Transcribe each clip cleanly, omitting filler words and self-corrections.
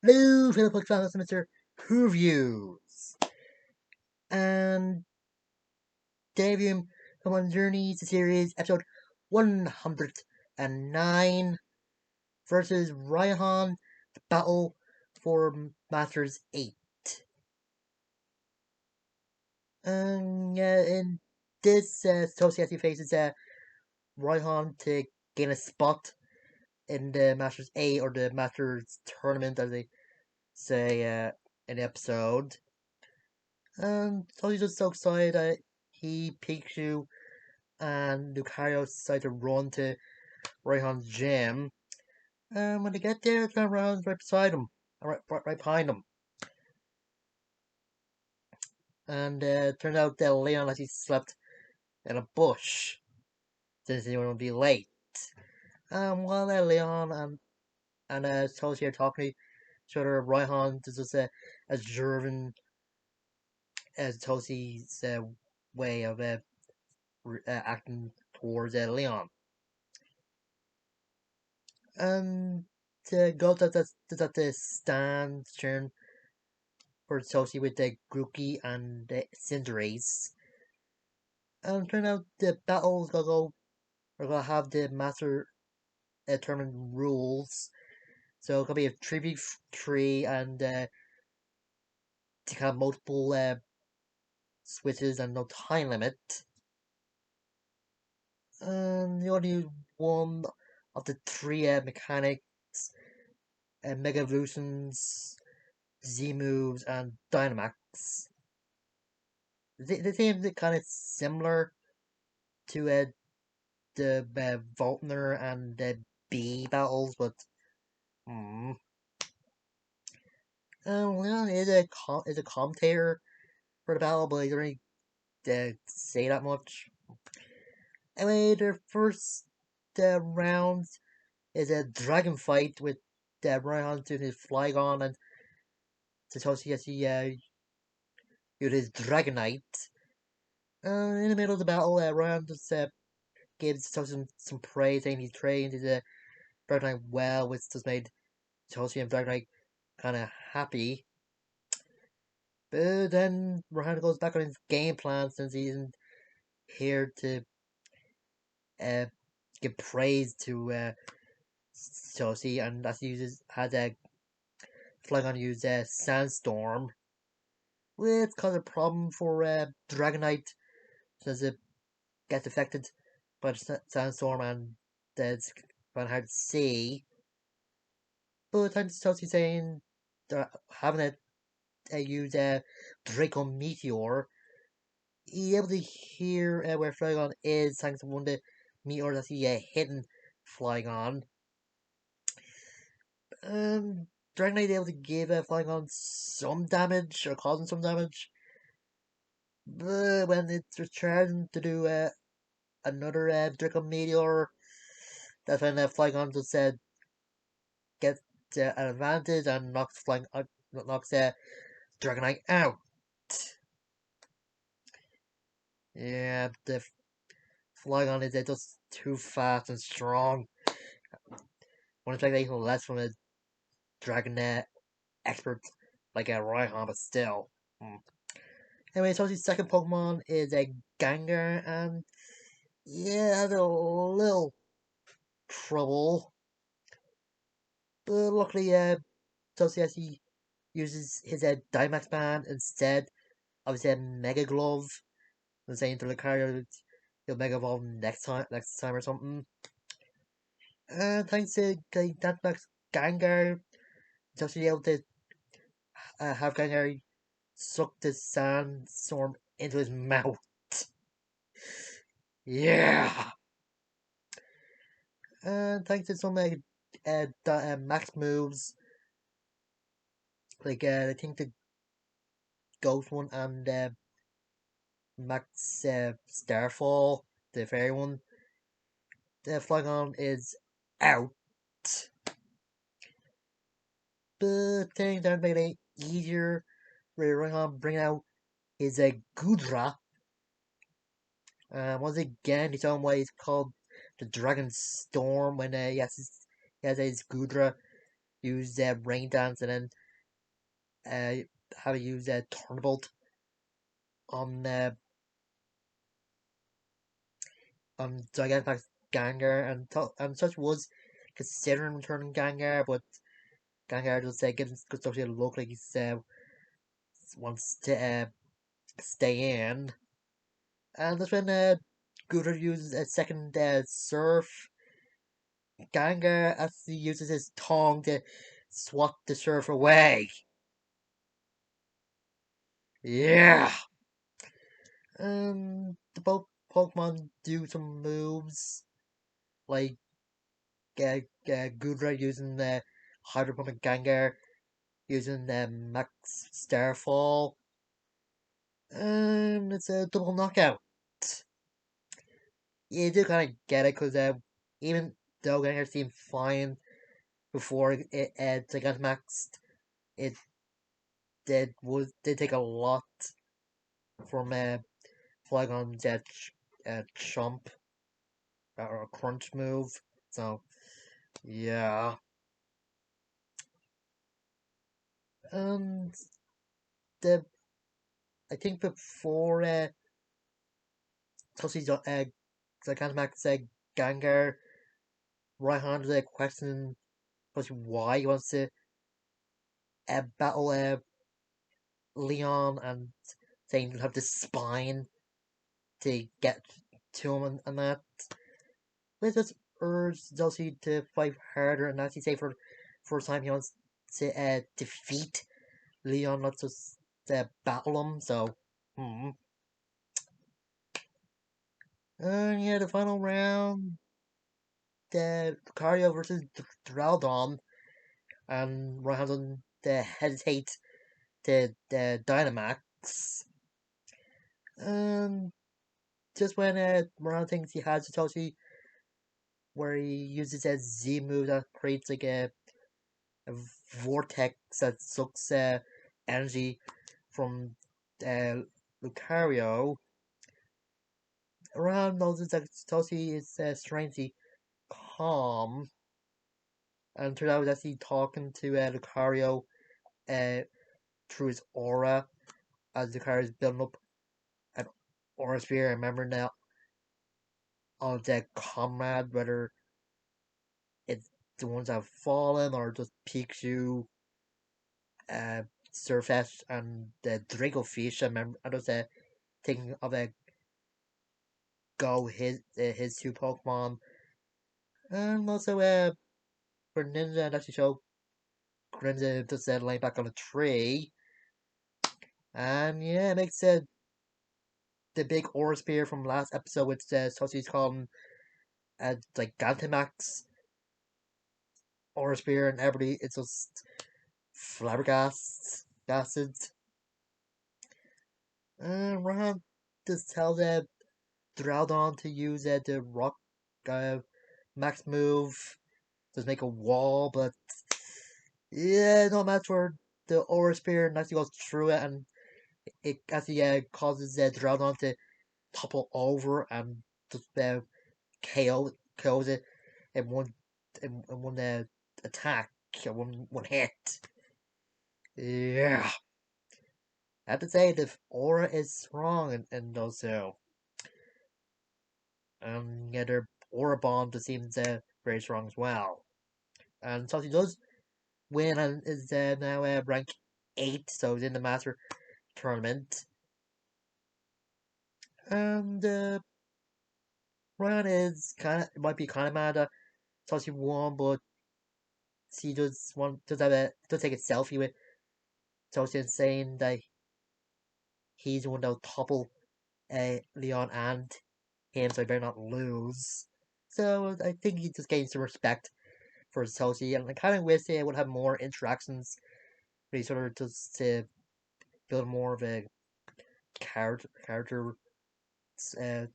Hello, fellow Puck fans, Mr.Who reviews. And debut from on Journeys, the series, episode 109 versus Raihan, the battle for Masters 8. And in this, Tosi faces Raihan to gain a spot in the Masters 8 or the Masters tournament, as they say in the episode. Tony's just so excited that he peeks you, and Lucario decides to run to Raihan's gym. And when they get there, Raihan's right beside him, right behind him. And turns out that Leon actually slept in a bush since he would be late. While Leon and Toshi are talking to each other, Raihan is just observing Toshi's way of acting towards Leon. And go to the stand turn for Chelsea with the Grookey and the Cinderace. And turn out the battles gonna go are gonna have the master tournament rules. So it's gonna be a 3v3 and to have multiple switches and no time limit. And you only use one of the three mechanics, Mega Evolutions, Z moves, and Dynamax. They seem kind of similar to the Voltner and the B battles, but hmm. Leon is a commentator for the battle, but he doesn't really say that much. Anyway, the first round is a dragon fight with Ryan doing his Flygon and Satoshi gets with his Dragonite. In the middle of the battle, Ryan just gives Satoshi some praise, saying he's trained his Dragonite well, which just made Satoshi and Dragonite kind of happy. But then Ryan goes back on his game plan since he isn't here to uh, give praise to Satoshi, and as he had a Flygon use Sandstorm, which caused a problem for Dragonite since it gets affected by the Sandstorm and it's kind of hard to see. But thanks to Satoshi saying having it use Draco Meteor, he able to hear where Flygon is thanks to one of the meteors that he hitting Flygon. Um, Dragonite able to give Flygon some damage or causing some damage, but when it's returning to do another Draco Meteor, that's when Flygon just gets an advantage and knocks Dragonite out. Yeah, the Flygon is just too fast and strong. One expect even less from a Dragonet expert like a Raihan, but still. Hmm. Anyway, so his second Pokemon is a Gengar, and yeah, had a little trouble. But luckily, Tosi actually uses his Dynamax Band instead of his Mega Glove. And saying to Lucario he'll Mega Evolve next time or something. And thanks to Dynamax Gengar, Tosi able to have Gengar suck the sandstorm into his mouth. Yeah! And thanks to some max moves, like I think the Ghost one and Max Starfall, the fairy one, the Flygon is out. But things aren't making it easier. We're on bringing out is a Gudra. Once again, his own way is called the Dragon Storm when he has his Gudra. use rain dance and then have to use Thunderbolt on Gigantamax Gengar and such was considering returning Gengar, but Gengar just getting starting to look like he's wants to stay in. And that's when Guru uses a second surf. Gengar actually uses his tongue to swat the surf away. Yeah! The both Pokemon do some moves, like Gudra using the Hydro Pump and Gengar using the Max Starfall. And it's a double knockout. You do kind of get it because even though Gengar seemed fine before it got maxed, it did take a lot from Flygon's Chomp or Crunch move. So yeah, and the I think before Tussie's Gigantamax Gengar, Raihan was questioning why he wants to battle Leon and saying he'll have the spine to get to him and that. Let's just urge Dulcie to fight harder and actually say for first time he wants to defeat Leon, not just battle him. So, hmm. Yeah, the final round, the Lucario versus Draldon, and Ryan doesn't hesitate to Dynamax. And just when Ryan thinks he has Satoshi, where he uses a Z move that creates like a vortex that sucks energy from uh, Lucario. Ryan notices that Satoshi is strangely calm, and turns out that he's talking to Lucario uh, through his aura as Lucario is building up an aura sphere. I remember now on the comrade, whether it's the ones that have fallen or just Pikachu, uh, Surface, and the Dracofish. I remember I was thinking of Go his two Pokemon, and also Greninja and actually show Greninja just laying back on a tree. And yeah, it makes the big aura spear from last episode, which Soshi's calling like Gigantamax aura spear, and everybody it's just flabbergasted. And Ron just tells Drowdon to use the rock uh, max move, just make a wall, but yeah, no match for the aura spear actually goes through it, and it actually causes Drowdon to topple over and just KOs it in one attack, one hit. Yeah, I have to say the aura is strong and also yeah, their aura bomb just seems very strong as well. And so he does win and is now rank 8, so he's in the Master Tournament. And Ryan is might be kind of mad that Toshi won, but he does take a selfie with Toshi and saying that he's the one that will topple Leon and him, so he better not lose. So I think he just gains some respect for Toshi, and I kind of wish they would have more interactions with each other just to build more of a character uh,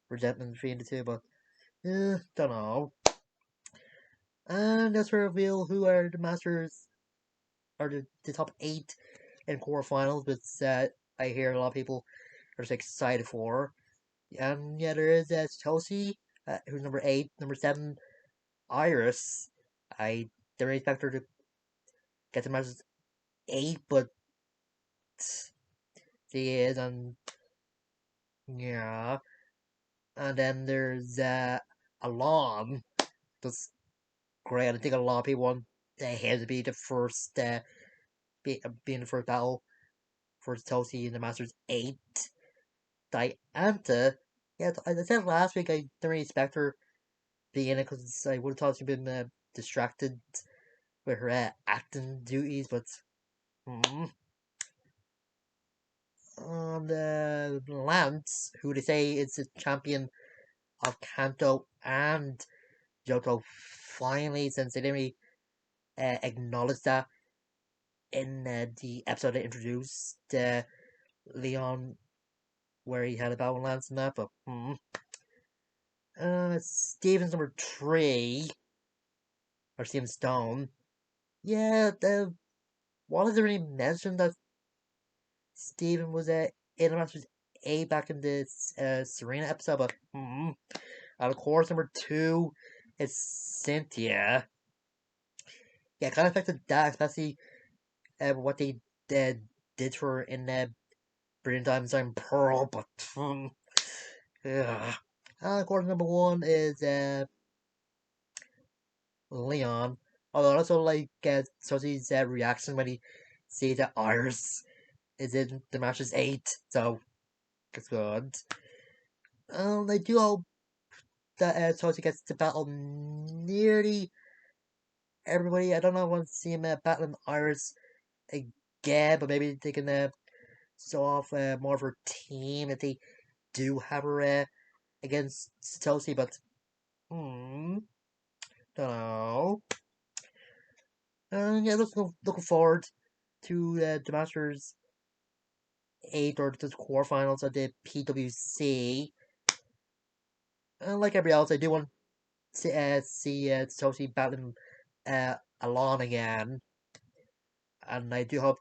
resentment between the two, but don't know. And let's reveal who are the masters, are the top 8 in quarterfinals, which I hear a lot of people are just excited for. And yeah, there is Chelsea, who's number 8, number 7, Iris. I they really expect her to get to matches 8, but she is, and yeah. And then there's Alarm. That's great. I think a lot of people want him to be the first, being the first battle for Chelsea in the Masters 8. Dianta, yeah, I said last week I didn't really expect her being in it because I would have thought she'd been distracted with her acting duties, but mm. And Lance, who they say is the champion of Kanto and Johto, finally, since they didn't really acknowledge that in the episode they introduced Leon, where he had a battle with Lance and that, but Steven's number 3, or Steven Stone. Yeah, Wallace already mentioned that Steven was in the Masters A back in the Serena episode, but and of course number 2 is Cynthia. Yeah, kind of affected that, especially what they did for her in Brilliant Diamonds and Pearl, but yeah. Of course number 1 is Leon. Although I also like Sosie's reaction when he sees that Iris is in the Masters 8, so it's good. I do hope that Soji gets to battle nearly everybody. I don't know if I want to see him battling Iris again, but maybe they can show off more of her team if they do have her against Chelsea, but don't know. Yeah, looking forward to the Masters 8 or the quarterfinals of the PWC. Like everybody else, I do want to see Chelsea battling Alon again, and I do hope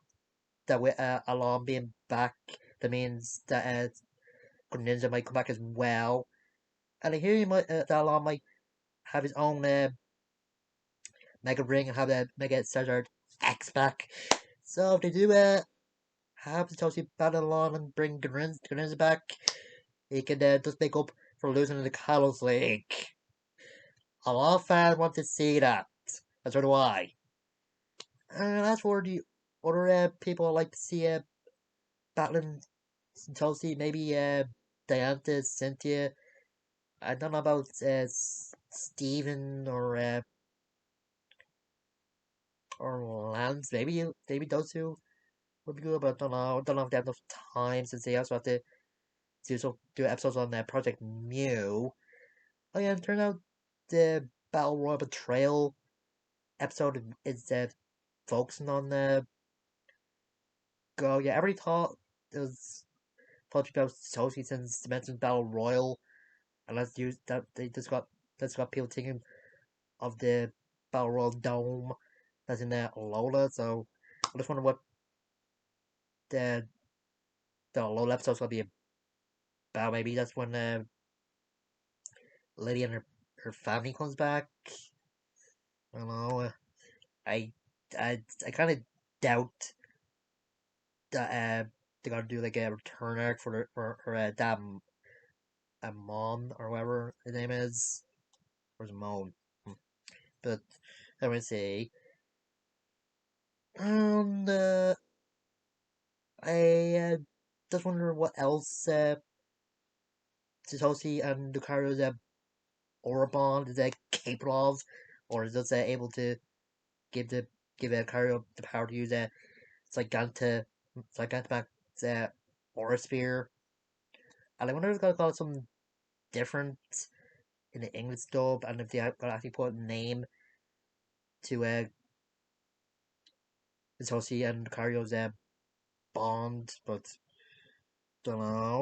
that with Alon being back, that means that Ninja might come back as well. And I hear that Alon might have his own Mega Ring and have the Mega Charizard X back. So if they do have the Chelsea battle Alon and bring Greninja back, he can just make up for losing in the Carlos League. A lot of fans want to see that. And so do I. And as for the other people I like to see battling Chelsea, maybe Diantha, Cynthia. I don't know about Steven or Lance. Maybe those two would be good, but I don't know. I don't know if they have enough time since they also have to do episodes on Project Mew. Oh yeah, and turns out the Battle Royale Betrayal episode is focusing on the Go. Yeah, every thought it was thought about Chelsea since Dimension Battle Royal, and that's got people thinking of the Battle Royal Dome that's in Lola. So I just wonder what the Lola episode's gonna be about. Maybe that's when Lydia and her family comes back. I don't know. I I kind of doubt that they're gonna do like a return arc for her dad, Mon or whatever his name is, or is it Mon? But I would say, and I just wonder what else Satoshi and Lucario's aura bond is capable of, or is it able to give the give Lucario the power to use Gigantamax's aura sphere? And I wonder if it's gonna call it something different in the English dub, and if they are gonna actually put a name to Satoshi and Lucario's bond, but don't know.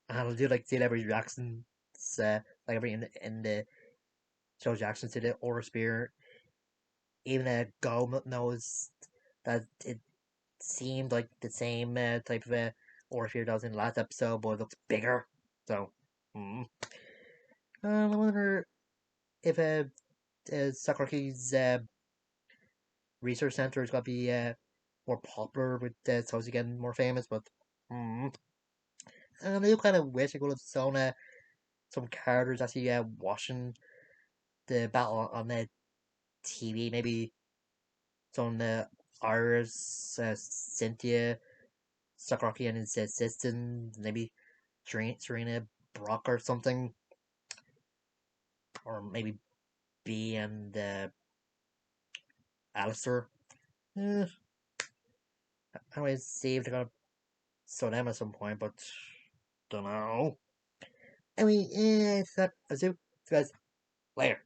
And I'll do like celebrity reactions, like every in the show reactions to the aura sphere. Even Go knows that it seemed like the same type of aura sphere that was in the last episode, but it looks bigger. So, I wonder if Sakuraki's research center is gonna be more popular with Soji getting more famous, but mm, and I do kind of wish I could have shown some characters actually watching the battle on the TV. Maybe some Iris, Cynthia, Sakuraki and his assistant, maybe Serena Brock or something, or maybe B and Alistair. Eh, I might see if they're gonna show them at some point, but don't know. Anyway, it's that. I'll see you guys later.